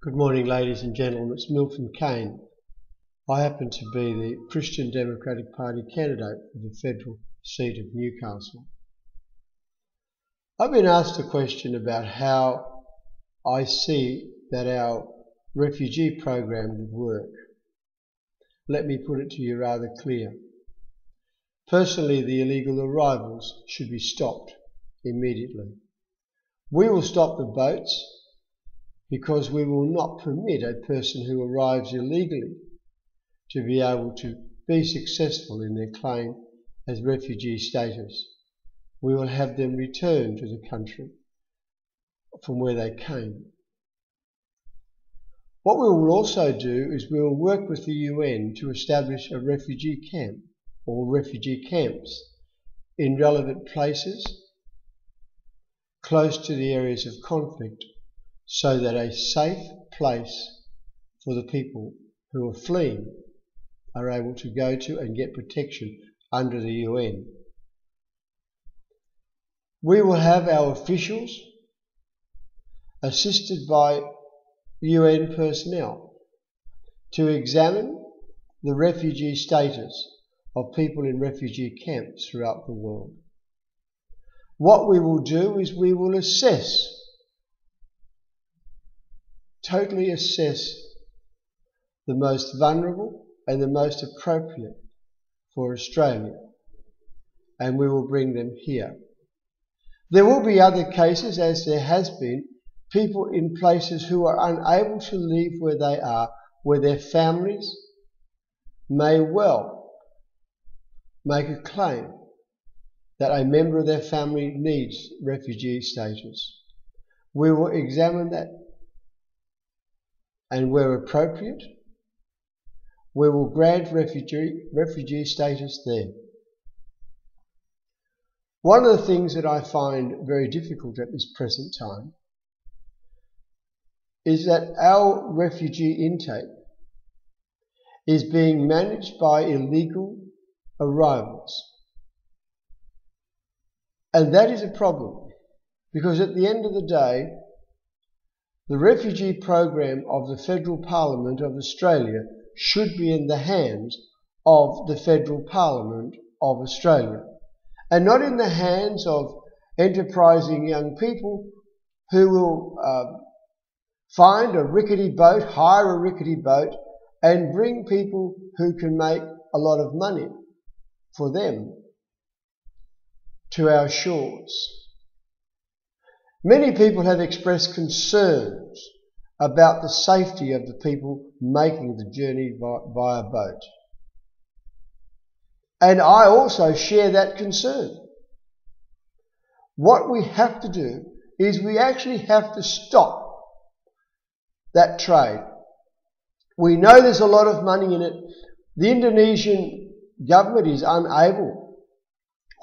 Good morning, ladies and gentlemen. It's Milton Kane. I happen to be the Christian Democratic Party candidate for the federal seat of Newcastle. I've been asked a question about how I see that our refugee program would work. Let me put it to you rather clear. Personally, the illegal arrivals should be stopped immediately. We will stop the boats because we will not permit a person who arrives illegally to be able to be successful in their claim as refugee status. We will have them return to the country from where they came. What we will also do is we will work with the UN to establish a refugee camp or refugee camps in relevant places close to the areas of conflict, so that a safe place for the people who are fleeing are able to go to and get protection under the UN. We will have our officials assisted by UN personnel to examine the refugee status of people in refugee camps throughout the world. What we will do is we will totally assess the most vulnerable and the most appropriate for Australia, and we will bring them here. There will be other cases, as there has been, people in places who are unable to leave where they are, where their families may well make a claim that a member of their family needs refugee status. We will examine that, and where appropriate, we will grant refugee status there. One of the things that I find very difficult at this present time is that our refugee intake is being managed by illegal arrivals. And that is a problem, because at the end of the day, the refugee program of the Federal Parliament of Australia should be in the hands of the Federal Parliament of Australia, and not in the hands of enterprising young people who will find a rickety boat, hire a rickety boat, and bring people who can make a lot of money for them to our shores. Many people have expressed concerns about the safety of the people making the journey via boat. And I also share that concern. What we have to do is we actually have to stop that trade. We know there's a lot of money in it. The Indonesian government is unable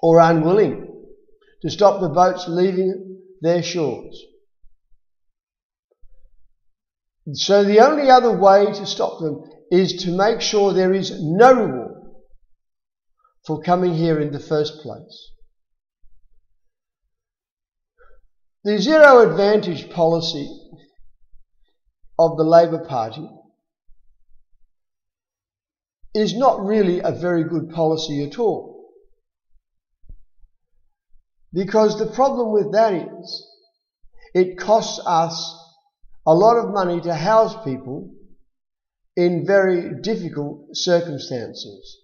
or unwilling to stop the boats leaving their shores. So the only other way to stop them is to make sure there is no reward for coming here in the first place. The zero advantage policy of the Labor Party is not really a very good policy at all. Because the problem with that is it costs us a lot of money to house people in very difficult circumstances.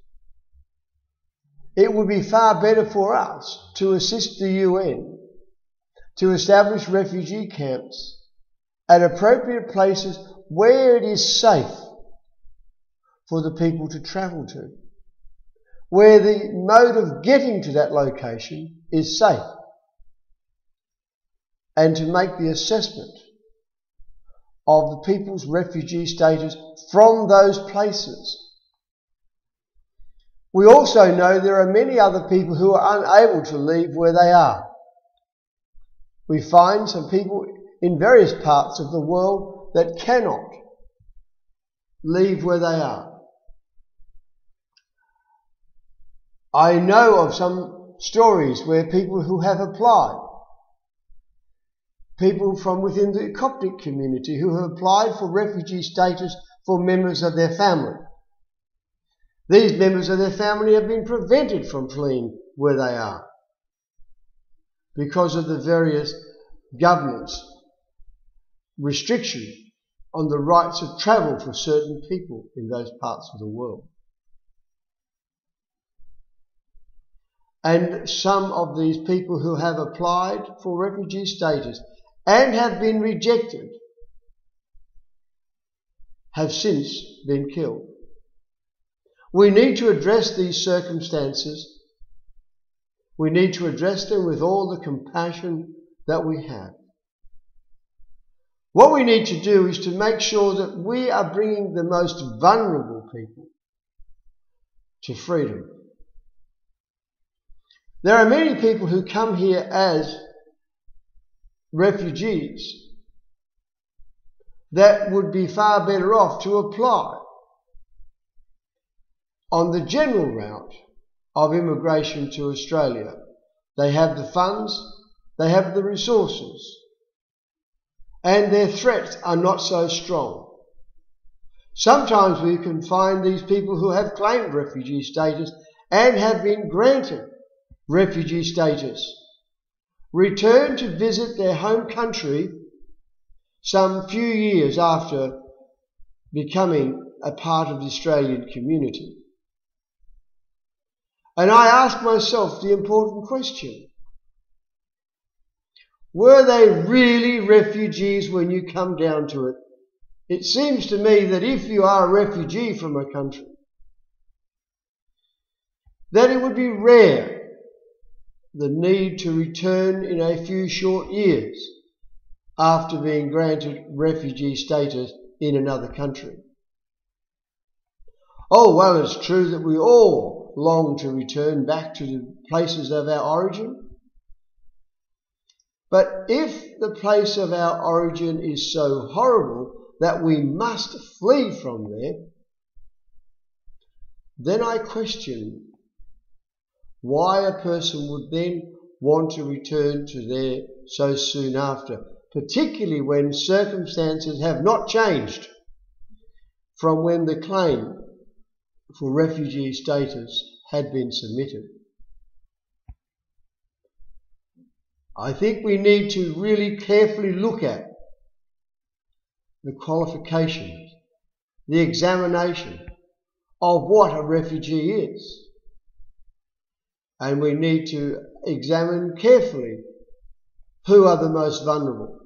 It would be far better for us to assist the UN to establish refugee camps at appropriate places where it is safe for the people to travel to, where the mode of getting to that location is safe, and to make the assessment of the people's refugee status from those places. We also know there are many other people who are unable to leave where they are. We find some people in various parts of the world that cannot leave where they are. I know of some stories where people who have applied people from within the Coptic community who have applied for refugee status for members of their family. These members of their family have been prevented from fleeing where they are because of the various governments' restriction on the rights of travel for certain people in those parts of the world. And some of these people who have applied for refugee status and have been rejected have since been killed. We need to address these circumstances. We need to address them with all the compassion that we have. What we need to do is to make sure that we are bringing the most vulnerable people to freedom. There are many people who come here as refugees that would be far better off to apply on the general route of immigration to Australia. They have the funds, they have the resources, and their threats are not so strong. Sometimes we can find these people who have claimed refugee status and have been granted refugee status return to visit their home country some few years after becoming a part of the Australian community. And I ask myself the important question: were they really refugees when you come down to it? It seems to me that if you are a refugee from a country, that it would be rare the need to return in a few short years after being granted refugee status in another country. Oh, well, it's true that we all long to return back to the places of our origin. But if the place of our origin is so horrible that we must flee from there, then I question why a person would then want to return to there so soon after, particularly when circumstances have not changed from when the claim for refugee status had been submitted. I think we need to really carefully look at the qualifications, the examination of what a refugee is. And we need to examine carefully who are the most vulnerable.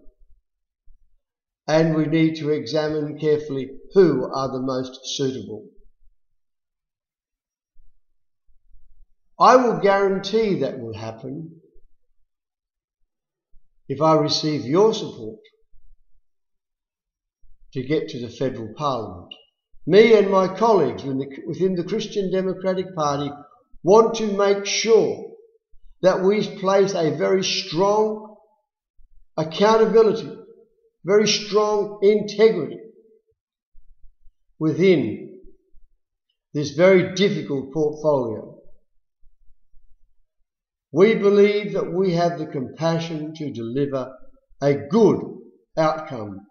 And we need to examine carefully who are the most suitable. I will guarantee that will happen if I receive your support to get to the federal parliament. Me and my colleagues within the Christian Democratic Party want to make sure that we place a very strong accountability, very strong integrity within this very difficult portfolio. We believe that we have the compassion to deliver a good outcome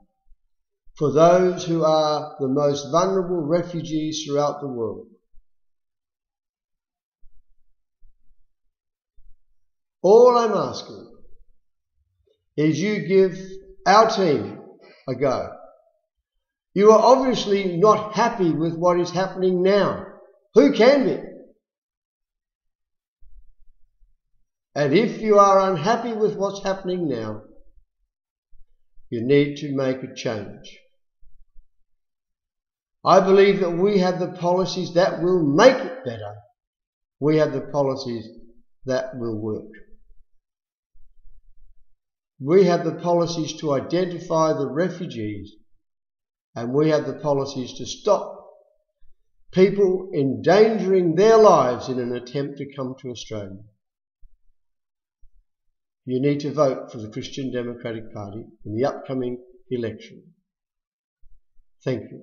for those who are the most vulnerable refugees throughout the world. All I'm asking is you give our team a go. You are obviously not happy with what is happening now. Who can be? And if you are unhappy with what's happening now, you need to make a change. I believe that we have the policies that will make it better. We have the policies that will work. We have the policies to identify the refugees, and we have the policies to stop people endangering their lives in an attempt to come to Australia. You need to vote for the Christian Democratic Party in the upcoming election. Thank you.